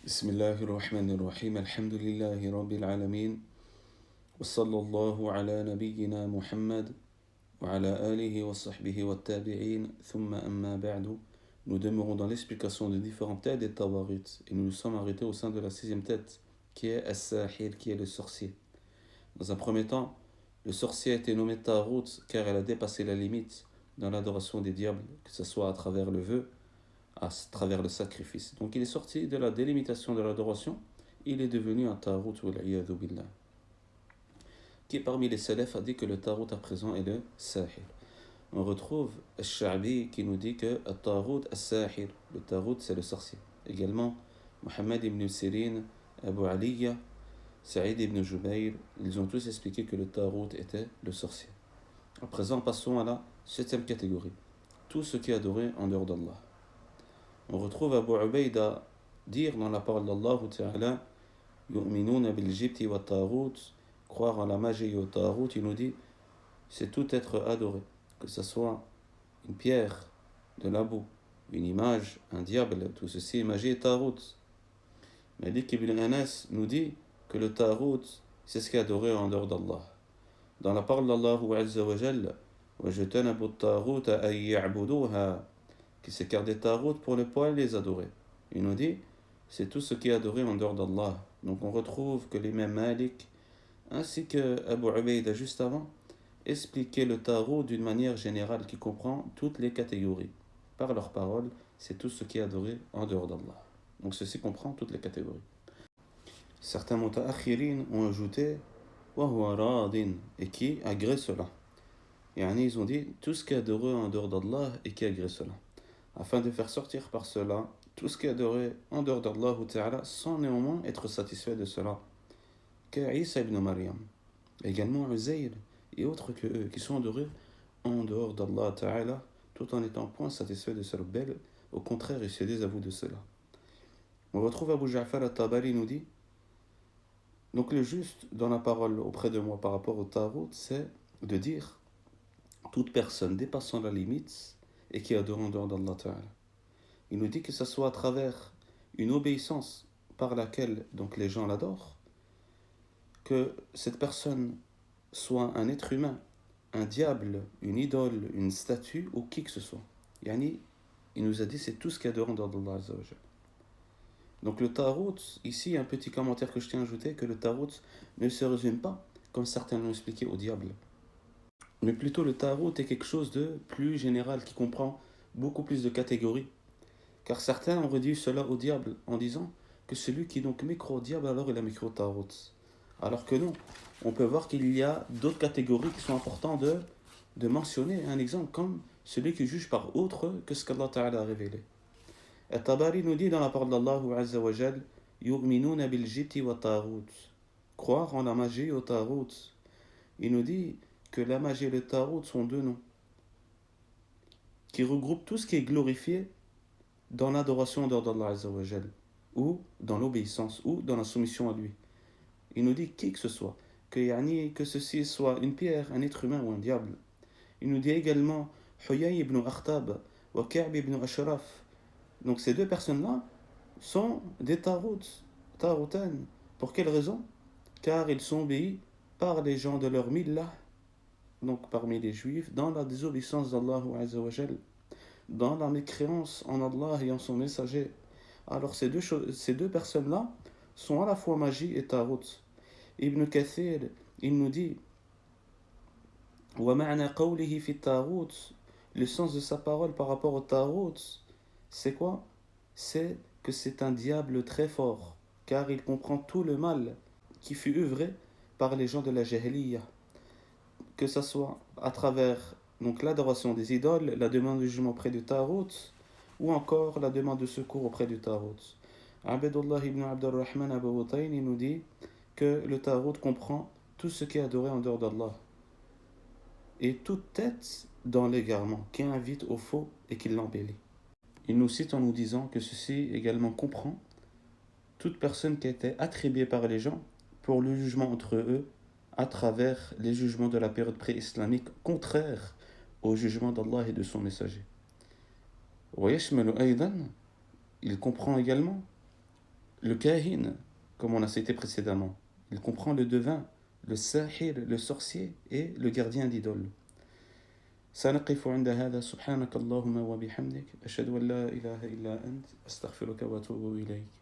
بسم الله الرحمن الرحيم الحمد لله رب العالمين وصلى الله على نبينا محمد وعلى آله وصحبه والتابعين ثم أما بعد. Nous demeurons dans l'explication de différentes têtes des Tawarit et nous nous sommes arrêtés au sein de la sixième tête qui est As-Sahir, qui est le sorcier. Dans un premier temps, le sorcier a été nommé Tarut car elle a dépassé la limite dans l'adoration des diables, que ce soit à travers le vœu, à travers le sacrifice. Donc il est sorti de la délimitation de l'adoration, il est devenu un Tarut, wal-iyadhu billah. Qui parmi les salafs a dit que le Tarut à présent est le Sahir. On retrouve Al-Sha'bi qui nous dit que le Tarut Al-Sahir, le Tarut c'est le sorcier. Également Muhammad ibn Sirin, Abu Aliya, Saïd ibn Jubayr, ils ont tous expliqué que le Tarut était le sorcier. À présent, passons à la septième catégorie, tout ce qui est adoré en dehors d'Allah. On retrouve Abu Ubaïda dire dans la parole d'Allah Ta'ala Yu'minuna bil jibti wa tarut, croire en la magie et au tarut, il nous dit c'est tout être adoré, que ce soit une pierre, de la boue, une image, un diable, tout ceci est magie et tarut. Malik ibn Anas nous dit que le tarut c'est ce qui est adoré en dehors d'Allah. Dans la parole d'Allah Azza wa Jalla وَجَتَنَبُوا الطَّاغُوتَ أَن يَعْبُدُوهَا, qui s'écarte des taroutes pour ne pas les adorer. Il nous dit, c'est tout ce qui est adoré en dehors d'Allah. Donc on retrouve que l'imam Malik, ainsi que Abu Ubaïda juste avant, expliquaient le tarot d'une manière générale qui comprend toutes les catégories. Par leurs paroles, c'est tout ce qui est adoré en dehors d'Allah. Donc ceci comprend toutes les catégories. Certains muta'akhirin ont ajouté wa huwa radin, et qui agrée cela. Et ils ont dit tout ce qui est adoré en dehors d'Allah et qui agrée cela, afin de faire sortir par cela tout ce qui est adoré en dehors d'Allah Ta'ala sans néanmoins être satisfait de cela. Que Isa ibn Maryam, également Uzayr et autres que eux, qui sont adorés en dehors d'Allah Ta'ala tout en étant point satisfaits de cela. Belle, au contraire, ils se désavouent de cela. On retrouve Abu Ja'far al-Tabari nous dit, donc le juste dans la parole auprès de moi par rapport au Tarot, c'est de dire toute personne dépassant la limite et qui adore en dehors d'Allah Ta'ala. Il nous dit que ce soit à travers une obéissance par laquelle donc les gens l'adorent, que cette personne soit un être humain, un diable, une idole, une statue ou qui que ce soit. Il nous a dit c'est tout ce qui adore en dehors d'Allah Azza wa Jalla. Donc le tarot, ici un petit commentaire que je tiens à ajouter, que le tarot ne se résume pas, comme certains l'ont expliqué, au diable. Mais plutôt le tarot est quelque chose de plus général qui comprend beaucoup plus de catégories. Car certains ont réduit cela au diable en disant que celui qui donc mécroit au diable, alors il a mécroit au tarot. Alors que non, on peut voir qu'il y a d'autres catégories qui sont importantes de mentionner. Un exemple comme celui qui juge par autre que ce qu'Allah Ta'ala a révélé. Et Tabari nous dit dans la parole d'Allah Azza wa Jal Yu'minuna bil jibti wa tarut, croire en la magie et au tarut. Il nous dit que la magie et le tarot sont deux noms qui regroupent tout ce qui est glorifié dans l'adoration d'Allah Azza wa Jal, ou dans l'obéissance, ou dans la soumission à lui. Il nous dit qui que ce soit, que ceci soit une pierre, un être humain ou un diable. Il nous dit également Huyay ibn Akhtab wa Ka'b ibn Ashraf. Donc ces deux personnes-là sont des taroutan. Pour quelle raison? Car ils sont obéis par les gens de leur millah, donc parmi les juifs, dans la désobéissance d'Allah Azza wa Jal, dans la mécréance en Allah et en son messager. Alors ces deux personnes-là sont à la fois magie et tarot. Ibn Kathir, il nous dit وَمَعْنَا قَوْلِهِ فِي التَّارُوتِ, le sens de sa parole par rapport au tarot, c'est quoi? C'est que c'est un diable très fort, car il comprend tout le mal qui fut œuvré par les gens de la Jahiliya, que ce soit à travers donc l'adoration des idoles, la demande de jugement auprès du tarot, ou encore la demande de secours auprès du tarot. Abdullah ibn Abdurrahman Abu Wutayn, il nous dit que le tarot comprend tout ce qui est adoré en dehors d'Allah et toute tête dans l'égarement qui invite au faux et qui l'embellit. Il nous cite en nous disant que ceci également comprend toute personne qui a été attribuée par les gens pour le jugement entre eux à travers les jugements de la période pré-islamique contraires au jugement d'Allah et de son messager. Il comprend également Le kahin, comme on a cité précédemment, il comprend le devin, le sahir, le sorcier et le gardien d'idole. سنقف عند هذا سبحانك اللهم وبحمدك أشهد أن لا إله إلا أنت أستغفرك وأتوب إليك